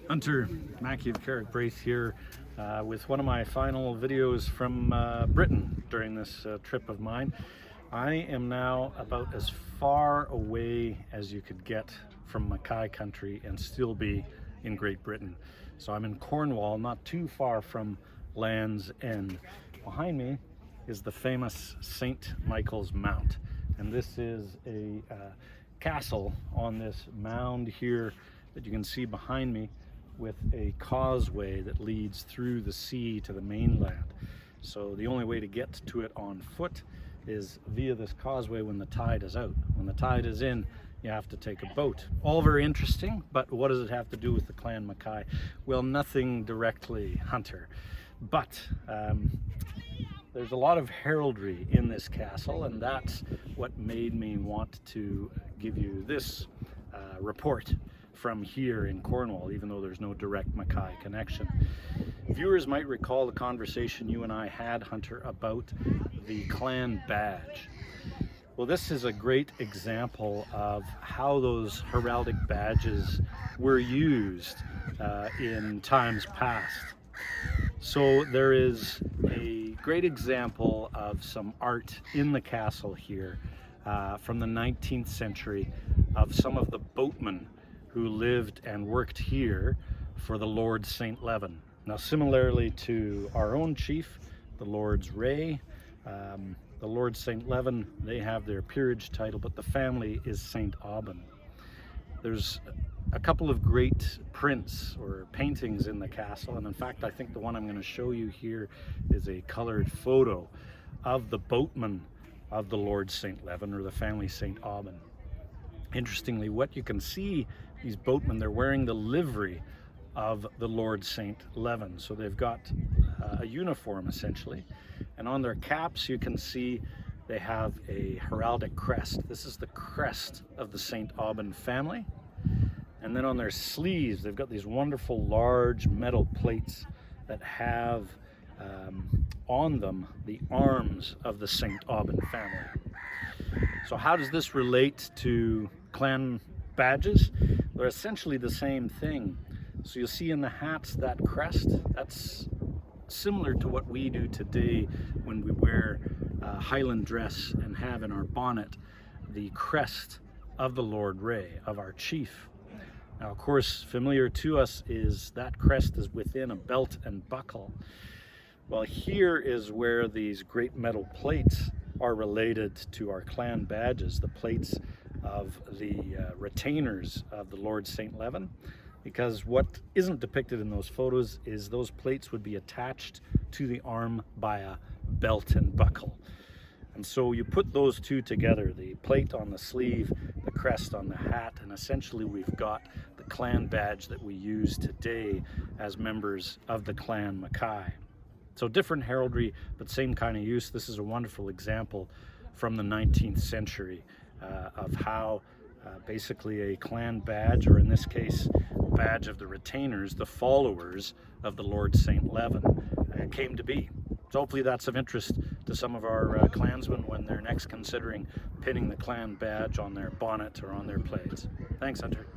Hunter, Mackay of Heraldry here with one of my final videos from Britain during this trip of mine. I am now about as far away as you could get from Mackay country and still be in Great Britain. So I'm in Cornwall, not too far from Land's End. Behind me is the famous St. Michael's Mount, and this is a castle on this mound here that you can see behind me, with a causeway that leads through the sea to the mainland. So the only way to get to it on foot is via this causeway when the tide is out. When the tide is in, you have to take a boat. All very interesting, but what does it have to do with the Clan Mackay? Well, nothing directly, Hunter. But there's a lot of heraldry in this castle, and that's what made me want to give you this report from here in Cornwall, even though there's no direct Mackay connection. Viewers might recall the conversation you and I had, Hunter, about the clan badge. Well, this is a great example of how those heraldic badges were used in times past. So there is a great example of some art in the castle here from the 19th century of some of the boatmen who lived and worked here for the Lord St. Leven. Now, similarly to our own chief, the Lords Ray, the Lord St. Leven, they have their peerage title, but the family is St. Aubin. There's a couple of great prints or paintings in the castle, and in fact I think the one I'm going to show you here is a colored photo of the boatmen of the Lord St. Leven, or the family St. Aubin. Interestingly, what you can see, these boatmen, they're wearing the livery of the Lord St. Leven. So they've got a uniform essentially, and on their caps you can see they have a heraldic crest. This is the crest of the St. Aubin family. And then on their sleeves they've got these wonderful large metal plates that have on them the arms of the St. Aubin family. So how does this relate to clan badges? They're essentially the same thing. So you'll see in the hats that crest, that's similar to what we do today when we wear a Highland dress and have in our bonnet the crest of the Lord Ray, of our chief. Now, of course, familiar to us is that crest is within a belt and buckle. Well, here is where these great metal plates are related to our clan badges, the plates of the retainers of the Lord St. Leven, because what isn't depicted in those photos is those plates would be attached to the arm by a belt and buckle. And so you put those two together, the plate on the sleeve, the crest on the hat, and essentially we've got the clan badge that we use today as members of the Clan Mackay. So different heraldry, but same kind of use. This is a wonderful example from the 19th century of how basically a clan badge, or in this case, badge of the retainers, the followers of the Lord St. Leven, came to be. So hopefully that's of interest to some of our clansmen when they're next considering pinning the clan badge on their bonnet or on their plates. Thanks, Hunter.